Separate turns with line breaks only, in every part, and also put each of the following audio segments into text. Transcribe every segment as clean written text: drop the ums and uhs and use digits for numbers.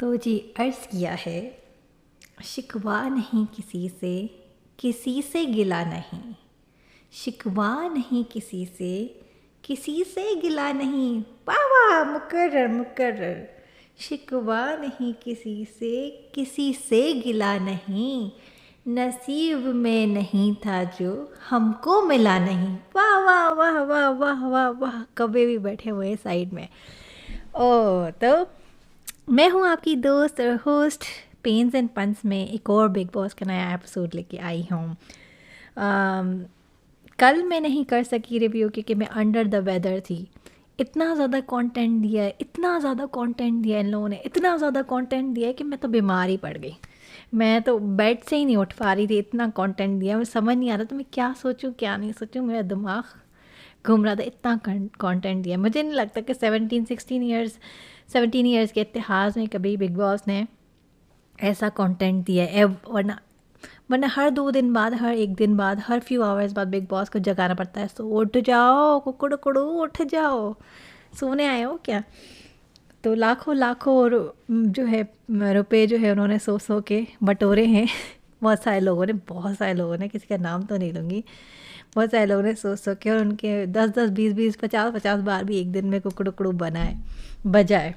तो जी अर्ज़ किया है, शिकवा नहीं किसी से गिला नहीं, शिकवा नहीं किसी से गिला नहीं। वाह वाह, मुकर्रर मुकर्रर। शिकवा नहीं किसी से गिला नहीं, नसीब में नहीं था जो हमको मिला नहीं। वाह वाह वाह वाह वाह वाह वाह, कभी भी बैठे हुए साइड में। ओ तो मैं हूँ आपकी दोस्त और होस्ट पेन्स एंड पंस में एक और बिग बॉस का नया एपिसोड लेके आई हूँ। कल मैं नहीं कर सकी रिव्यू क्योंकि मैं अंडर द वेदर थी। इतना ज़्यादा कंटेंट दिया है, इतना ज़्यादा कंटेंट दिया इन लोगों ने, इतना ज़्यादा कंटेंट दिया है कि मैं तो बीमार ही पड़ गई। मैं तो बेड से ही नहीं उठ पा रही थी, इतना कंटेंट दिया। मुझे समझ नहीं आ रहा तो मैं क्या सोचूं क्या नहीं सोचूं, मेरा दिमाग घूम रहा था। इतना कंटेंट दिया, मुझे नहीं लगता कि 17 ईयर्स के इतिहास में कभी बिग बॉस ने ऐसा कंटेंट दिया है। वरना हर 2 दिन बाद, हर 1 दिन बाद, हर फ्यू आवर्स बाद बिग बॉस को जगाना पड़ता है। सो उठ जाओ कुकड़ू कुकड़ू, उठ जाओ, सोने आए हो क्या? तो लाखों लाखों जो है रुपए जो है उन्होंने सो के बटोरे हैं। बहुत सारे लोगों ने, किसी का नाम तो नहीं लूँगी, बहुत सारे लोगों ने सो के, और उनके 10 20 50 बार भी एक दिन में कुकड़ू बजाए।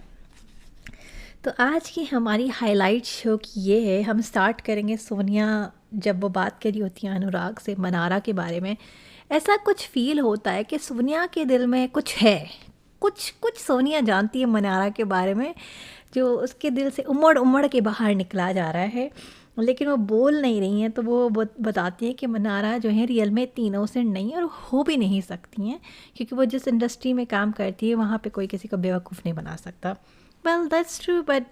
तो आज की हमारी हाईलाइट शो की ये है, हम स्टार्ट करेंगे सोनिया जब वो बात करी होती है अनुराग से मनारा के बारे में। ऐसा कुछ फील होता है कि सोनिया के दिल में कुछ है, कुछ सोनिया जानती है मनारा के बारे में, जो उसके दिल से उमड़ के बाहर निकला जा रहा है, लेकिन वो बोल नहीं रही हैं। तो वो बताती हैं कि मनारा जो है रियल में तीनों से नहीं और हो भी नहीं सकती हैं, क्योंकि वो जिस इंडस्ट्री में काम करती है वहाँ पे कोई किसी को बेवकूफ़ नहीं बना सकता। वेल दैट्स ट्रू, बट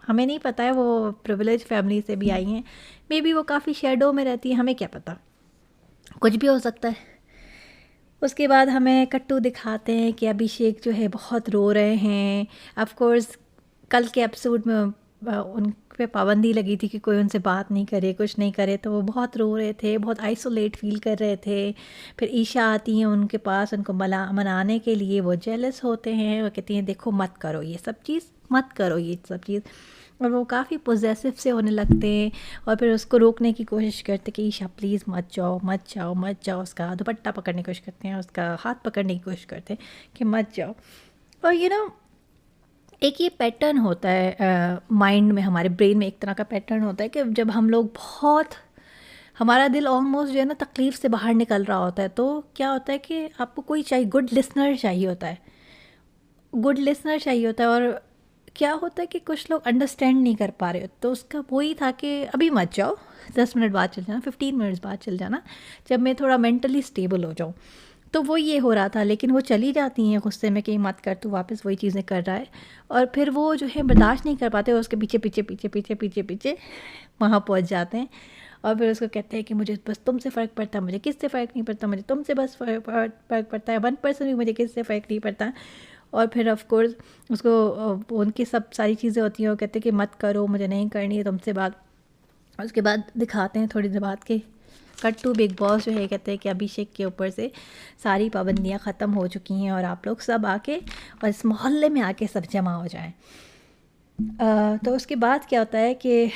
हमें नहीं पता है, वो प्रिविलेज फैमिली से भी आई हैं। मे बी वो काफ़ी शेडो में रहती है, हमें क्या पता, कुछ भी हो सकता है। उसके बाद हमें कट्टू दिखाते हैं कि अभिषेक जो है बहुत रो रहे हैं। ऑफ कोर्स कल के एपिसोड में उन पे पाबंदी लगी थी कि कोई उनसे बात नहीं करे, कुछ नहीं करे, तो वो बहुत रो रहे थे, बहुत आइसोलेट फील कर रहे थे। फिर ईशा आती हैं उनके पास, उनको मनाने के लिए। वो जेलस होते हैं, वो कहती हैं देखो मत करो ये सब चीज़, और वो काफ़ी पोजेसिव से होने लगते हैं, और फिर उसको रोकने की कोशिश करते कि ईशा प्लीज़ मत जाओ। उसका दुपट्टा पकड़ने की कोशिश करते हैं, उसका हाथ पकड़ने की कोशिश करते हैं कि मत जाओ। और एक ये पैटर्न होता है माइंड में, हमारे ब्रेन में एक तरह का पैटर्न होता है कि जब हम लोग हमारा दिल ऑलमोस्ट जो है ना तकलीफ़ से बाहर निकल रहा होता है, तो क्या होता है कि आपको कोई गुड लिसनर चाहिए होता है। और क्या होता है कि कुछ लोग अंडरस्टैंड नहीं कर पा रहे हो, तो उसका वही था कि अभी मत जाओ, 10 मिनट बाद चल जाना, 15 मिनट्स बाद चल जाना, जब मैं थोड़ा मेंटली स्टेबल हो जाऊँ। तो वो ये हो रहा था, लेकिन वो चली जाती हैं गुस्से में कि मत कर, तो वापस वही चीज़ें कर रहा है। और फिर वो जो है बर्दाश्त नहीं कर पाते, और उसके पीछे वहाँ पहुँच जाते हैं, और फिर उसको कहते हैं कि मुझे बस तुमसे फ़र्क पड़ता है, मुझे किससे फ़र्क नहीं पड़ता, मुझे तुमसे बस फ़र्क पड़ता है, 1% भी मुझे किससे फ़र्क नहीं पड़ता। और फिर ऑफ कोर्स उसको उनकी सब सारी चीज़ें होती हैं, वो कहते हैं कि मत करो, मुझे नहीं करनी है तुमसे बात। उसके बाद दिखाते हैं थोड़ी देर बाद के कट्टू बिग बॉस जो है कहते हैं कि अभिषेक के ऊपर से सारी पाबंदियाँ ख़त्म हो चुकी हैं, और आप लोग सब आके और इस मोहल्ले में आके सब जमा हो जाएं। तो उसके बाद क्या होता है कि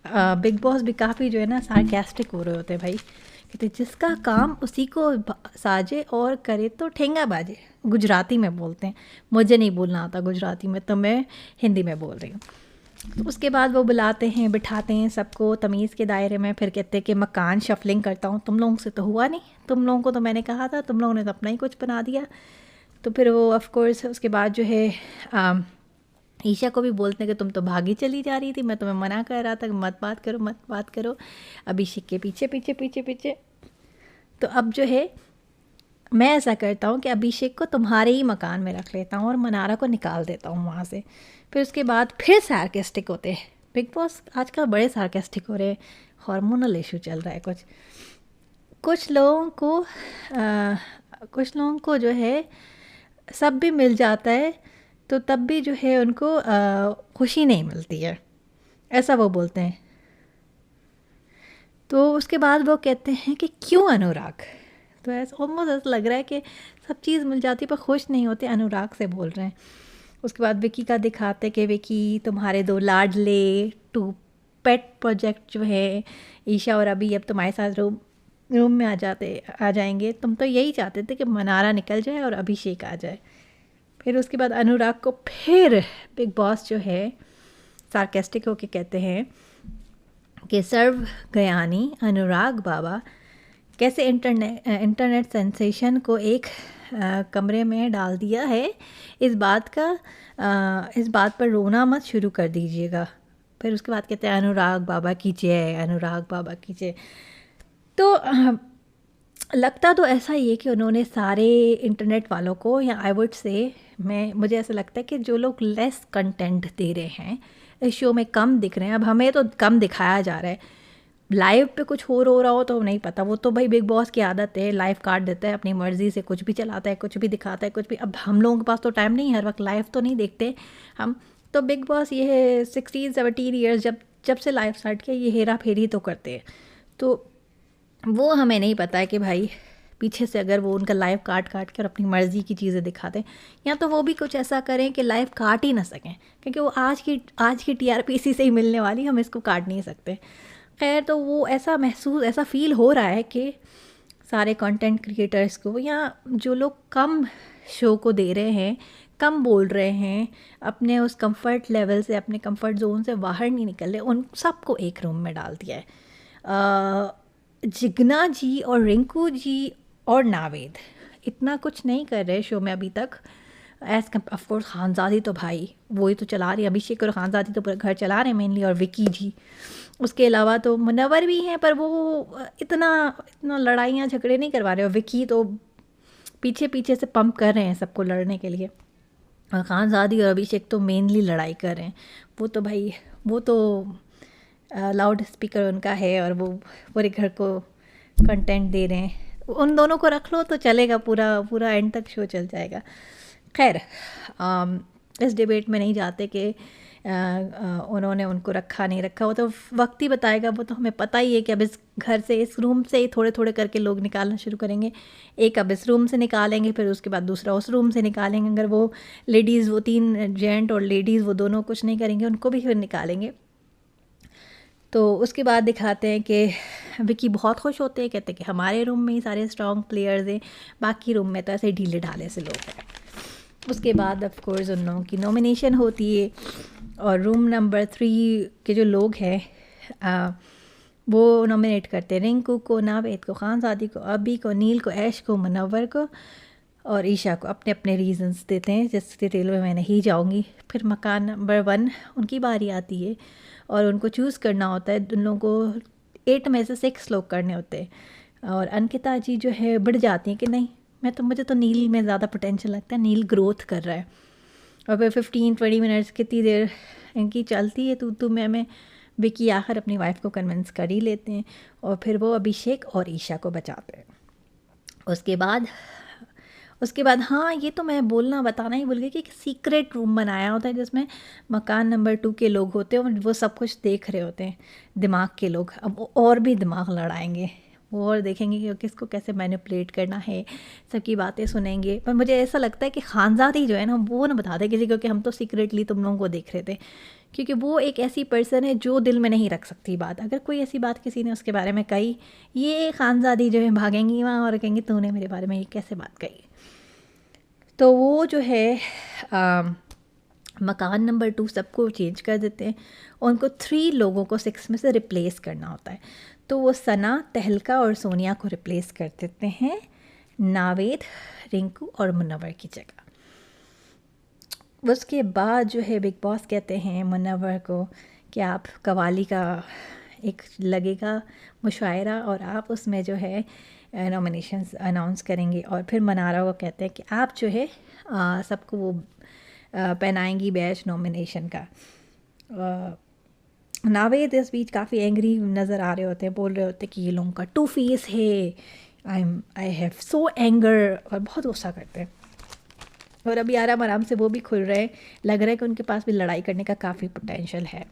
बिग बॉस भी काफ़ी जो है ना सार्केस्टिक हो रहे होते हैं भाई। कहते जिसका काम उसी को साजे और करे तो ठेंगा बाजे, गुजराती में बोलते हैं। मुझे नहीं बोलना आता गुजराती में, तो मैं हिंदी में बोल रही हूँ। तो उसके बाद वो बुलाते हैं, बिठाते हैं सबको तमीज़ के दायरे में। फिर कहते हैं कि मकान शफलिंग करता हूँ, तुम लोगों से तो हुआ नहीं, तुम लोगों को तो मैंने कहा था, तुम लोगों ने तो अपना ही कुछ बना दिया। तो फिर वो ऑफ कोर्स उसके बाद जो है ईशा को भी बोलते हैं कि तुम तो भागी चली जा रही थी, मैं तुम्हें मना कर रहा था कि मत बात करो। अभिषेक के पीछे। तो अब जो है मैं ऐसा करता हूँ कि अभिषेक को तुम्हारे ही मकान में रख लेता हूँ और मनारा को निकाल देता हूँ वहाँ से। फिर उसके बाद फिर सार्केस्टिक होते हैं बिग बॉस। आजकल बड़े सार्केस्टिक हो रहे हैं, हार्मोनल इशू चल रहा है कुछ लोगों को जो है सब भी मिल जाता है, तो तब भी जो है उनको खुशी नहीं मिलती है, ऐसा वो बोलते हैं। तो उसके बाद वो कहते हैं कि क्यों अनुराग, तो ऐसा ऑलमोस्ट ऐसा लग रहा है कि सब चीज़ मिल जाती है पर खुश नहीं होते, अनुराग से बोल रहे हैं। उसके बाद विकी का दिखाते कि विकी तुम्हारे दो लाडले टू पेट प्रोजेक्ट जो है ईशा और अभी अब तुम्हारे साथ रूम में आ जाएंगे। तुम तो यही चाहते थे कि मनारा निकल जाए और अभिषेक आ जाए। फिर उसके बाद अनुराग को फिर बिग बॉस जो है सार्केस्टिक होके कहते हैं कि सर्व गयानी अनुराग बाबा कैसे इंटरनेट सेंसेशन को एक कमरे में डाल दिया है। इस बात पर रोना मत शुरू कर दीजिएगा। फिर उसके बाद कहते हैं अनुराग बाबा की जय, अनुराग बाबा की जय। तो लगता तो ऐसा ही है कि उन्होंने सारे इंटरनेट वालों को, या आई वुड से मुझे ऐसा लगता है कि जो लोग लेस कंटेंट दे रहे हैं इस शो में, कम दिख रहे हैं। अब हमें तो कम दिखाया जा रहा है, लाइव पे कुछ हो रहा हो तो नहीं पता। वो तो भाई बिग बॉस की आदत है, लाइव काट देता है अपनी मर्ज़ी से, कुछ भी चलाता है, कुछ भी दिखाता है, कुछ भी। अब हम लोगों के पास तो टाइम नहीं है, हर वक्त लाइव तो नहीं देखते हम। तो बिग बॉस ये है 16-17 ईयर्स जब से लाइव स्टार्ट किया, ये हेरा फेरी तो करते हैं। तो वो हमें नहीं पता है कि भाई पीछे से अगर वो उनका लाइव काट कर अपनी मर्ज़ी की चीज़ें दिखाते हैं, या तो वो भी कुछ ऐसा करें कि लाइव काट ही ना सकें, क्योंकि वो आज की TRP इसी से ही मिलने वाली, हम इसको काट नहीं सकते। खैर, तो वो ऐसा फ़ील हो रहा है कि सारे कंटेंट क्रिएटर्स को, या जो लोग कम शो को दे रहे हैं, कम बोल रहे हैं, अपने उस कंफर्ट लेवल से, अपने कंफर्ट जोन से बाहर नहीं निकल रहे, उन सबको एक रूम में डाल दिया है। जिग्ना जी और रिंकू जी और नावेद इतना कुछ नहीं कर रहे शो में अभी तक। ऑफकोर्स खानज़ादी तो भाई वो ही तो चला रही है, अभिषेक और खानज़ादी तो पूरा घर चला रहे हैं मेनली, और विकी जी। उसके अलावा तो मुनव्वर भी हैं, पर वो इतना लड़ाइयाँ झगड़े नहीं करवा रहे, और विकी तो पीछे से पंप कर रहे हैं सबको लड़ने के लिए। और खानज़ादी और अभिषेक तो मेनली लड़ाई कर रहे हैं। वो तो भाई वो तो लाउड स्पीकर उनका है, और वो पूरे घर को कंटेंट दे रहे हैं। उन दोनों को रख लो तो चलेगा, पूरा एंड तक शो चल जाएगा। खैर, इस डिबेट में नहीं जाते कि उन्होंने उनको रखा नहीं रखा, वो तो वक्त ही बताएगा। वो तो हमें पता ही है कि अब इस घर से, इस रूम से ही थोड़े करके लोग निकालना शुरू करेंगे। एक अब इस रूम से निकालेंगे, फिर उसके बाद दूसरा उस रूम से निकालेंगे। अगर वो लेडीज़, वो 3 जेंट और लेडीज़, वो दोनों कुछ नहीं करेंगे, उनको भी फिर निकालेंगे। तो उसके बाद दिखाते हैं कि विकी बहुत खुश होते हैं, कहते हैं कि हमारे रूम में ही सारे स्ट्रॉन्ग प्लेयर्स हैं, बाकी रूम में तो ऐसे ढीले ढाले से लोग हैं। उसके बाद ऑफ कोर्स उन लोगों की नॉमिनेशन होती है, और रूम नंबर 3 के जो लोग हैं वो नॉमिनेट करते हैं रिंकू को, नावेद को, खानज़ादी को, अबी को, नील को, ऐश को, मुनव्वर को और ईशा को। अपने अपने रीजंस देते हैं, जिस डिटेल में मैं नहीं जाऊँगी। फिर मकान नंबर 1 उनकी बारी आती है, और उनको चूज़ करना होता है। उन लोगों को 8 में से 6 लोग करने होते हैं, और अंकिता जी जो है बढ़ जाती हैं कि नहीं, मुझे तो नील में ज़्यादा पोटेंशियल लगता है, नील ग्रोथ कर रहा है। और फिर 15-20 मिनट्स कितनी देर इनकी चलती है तू मैं विकी आखिर अपनी वाइफ को कन्विंस कर ही लेते हैं, और फिर वो अभिषेक और ईशा को बचाते हैं। उसके बाद हाँ, ये तो मैं बताना ही भूल गई कि एक सीक्रेट रूम बनाया होता है जिसमें मकान नंबर 2 के लोग होते हैं, और वो सब कुछ देख रहे होते हैं, दिमाग के लोग। अब वो और भी दिमाग लड़ाएंगे, वो और देखेंगे कि किसको कैसे मैनिपुलेट करना है, सबकी बातें सुनेंगे। पर मुझे ऐसा लगता है कि खानज़ादी जो है ना, वो ना बता दे किसी को कि हम तो सीक्रेटली तुम लोगों को देख रहे थे, क्योंकि वो एक ऐसी पर्सन है जो दिल में नहीं रख सकती बात। अगर कोई ऐसी बात किसी ने उसके बारे में कही, ये खानज़ादी जो है भागेंगी वहाँ और कहेंगी तूने मेरे बारे में ये कैसे बात कही। तो वो जो है मकान नंबर 2 सबको चेंज कर देते हैं, उनको 3 लोगों को 6 में से रिप्लेस करना होता है। तो वो सना, तहलका और सोनिया को रिप्लेस कर देते हैं नावेद, रिंकू और मुनव्वर की जगह। उसके बाद जो है बिग बॉस कहते हैं मुनव्वर को कि आप कवाली का एक लगेगा मुशायरा, और आप उसमें जो है नॉमिनेशंस अनाउंस करेंगे। और फिर मनारा को कहते हैं कि आप जो है सबको वो पहनाएंगी बैच नॉमिनेशन का। नावेद इस बीच काफ़ी एंग्री नज़र आ रहे होते हैं, बोल रहे होते हैं कि ये लोगों का 2 फेस है, आई हैव सो एंगर, और बहुत गुस्सा करते हैं। और अभी आराम से वो भी खुल रहे हैं, लग रहा है कि उनके पास भी लड़ाई करने का काफ़ी पोटेंशियल है।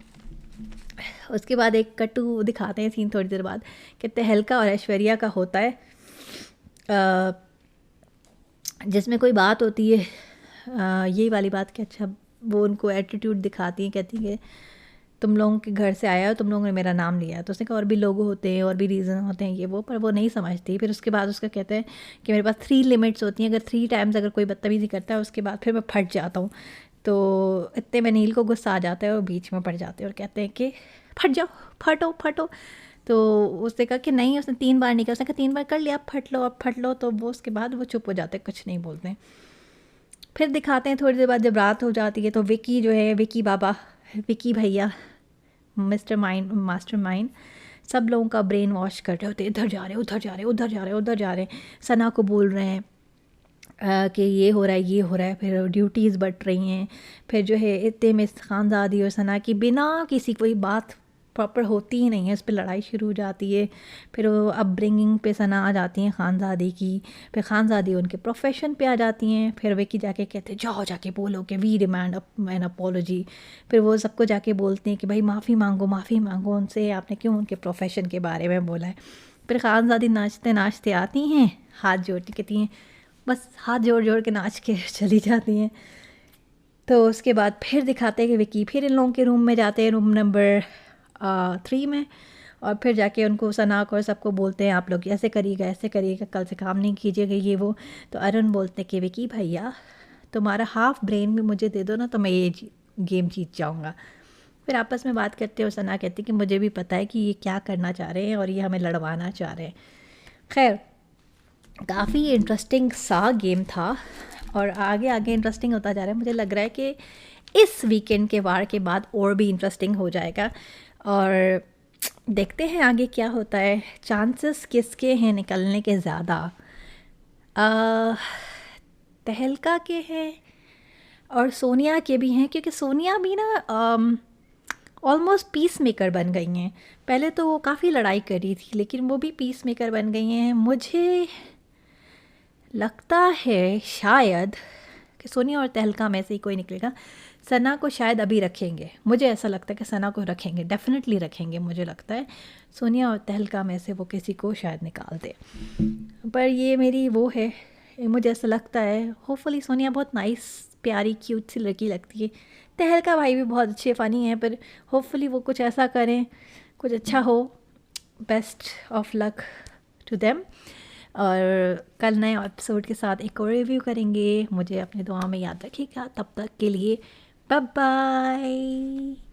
उसके बाद एक कट्टू दिखाते हैं सीन थोड़ी देर बाद, कि तहलका और ऐश्वर्या का होता है, जिसमें कोई बात होती है यही वाली बात कि अच्छा वो उनको एटीट्यूड दिखाती हैं, कहती हैं कि तुम लोगों के घर से आया हो, तुम लोगों ने मेरा नाम लिया है। तो उसने कहा और भी लोग होते हैं और भी रीज़न होते हैं ये वो, पर वो नहीं समझती। फिर उसके बाद उसका कहते हैं कि मेरे पास 3 लिमिट्स होती हैं, अगर 3 टाइम्स अगर कोई बदतमीज़ी करता है उसके बाद फिर मैं फट जाता हूँ। तो इतने में नील को गुस्सा आ जाता है और बीच में पड़ जाते हैं और कहते हैं कि फट जाओ, फटो फटो। तो उसने कहा कि नहीं, उसने 3 बार नहीं किया। उसने कहा 3 बार कर लिया, अब फट लो, अब फट लो। तो वो उसके बाद वो चुप हो जाते हैं, कुछ नहीं बोलते हैं। फिर दिखाते हैं थोड़ी देर बाद जब रात हो जाती है तो विकी जो है, विकी बाबा, विकी भैया, मास्टर माइंड सब लोगों का ब्रेन वॉश कर रहे होते हैं। इधर जा रहे, उधर जा रहे, उधर जा रहे, उधर जा रहे। सना को बोल रहे हैं कि ये हो रहा है, ये हो रहा है। फिर ड्यूटीज़ बट रही हैं। फिर जो है इतने में खानदादी और सना की बिना किसी कोई बात प्रॉपर होती ही नहीं है, उस पर लड़ाई शुरू हो जाती है। फिर वो अपब्रिंगिंग पे सना आ जाती हैं खानज़ादी की। फिर खानज़ादी उनके प्रोफेशन पे आ जाती हैं। फिर विकी जाके कहते हैं जाओ जाके बोलो कि वी डिमांड एन अपॉलॉजी। फिर वो सबको जाके बोलते हैं कि भाई माफ़ी मांगो उनसे, आपने क्यों उनके प्रोफेशन के बारे में बोला है। फिर खानज़ादी नाचते नाचते आती हैं, हाथ जोड़ती, कहती हैं बस हाथ जोड़ जोड़ के नाच के चली जाती हैं। तो उसके बाद फिर दिखाते हैं कि विकी फिर इन लोगों के रूम में जाते हैं, रूम नंबर 3 में। और फिर जाके उनको सना को और सबको बोलते हैं आप लोग ऐसे करिएगा, कल से काम नहीं कीजिएगा ये वो। तो अरुण बोलते हैं कि विकी भैया तुम्हारा हाफ ब्रेन भी मुझे दे दो ना, तो मैं ये गेम जीत जाऊँगा। फिर आपस में बात करते हैं और सना कहती कि मुझे भी पता है कि ये क्या करना चाह रहे हैं और ये हमें लड़वाना चाह रहे हैं। खैर काफ़ी इंटरेस्टिंग सा गेम था और आगे आगे इंटरेस्टिंग होता जा रहा है। मुझे लग रहा है कि इस वीकेंड के वार के बाद और भी इंटरेस्टिंग हो जाएगा और देखते हैं आगे क्या होता है। चांसेस किसके हैं निकलने के ज़्यादा? तहलका के हैं और सोनिया के भी हैं, क्योंकि सोनिया भी ना ऑलमोस्ट पीस मेकर बन गई हैं। पहले तो वो काफ़ी लड़ाई कर रही थी लेकिन वो भी पीस मेकर बन गई हैं। मुझे लगता है शायद कि सोनिया और तहलका में से ही कोई निकलेगा। सना को शायद अभी रखेंगे, मुझे ऐसा लगता है कि सना को रखेंगे, डेफिनेटली रखेंगे। मुझे लगता है सोनिया और तहलका में से वो किसी को शायद निकाल दे, पर ये मेरी वो है, मुझे ऐसा लगता है। होपफुली सोनिया बहुत नाइस प्यारी क्यूट सी लड़की लगती है। तहलका भाई भी बहुत अच्छे फ़नी हैं, पर होपफुली वो कुछ ऐसा करें, कुछ अच्छा हो। Best of luck to them. और कल नए एपिसोड के साथ एक और रिव्यू करेंगे। मुझे अपने दुआ में याद रखिएगा। तब तक के लिए बाय बाय।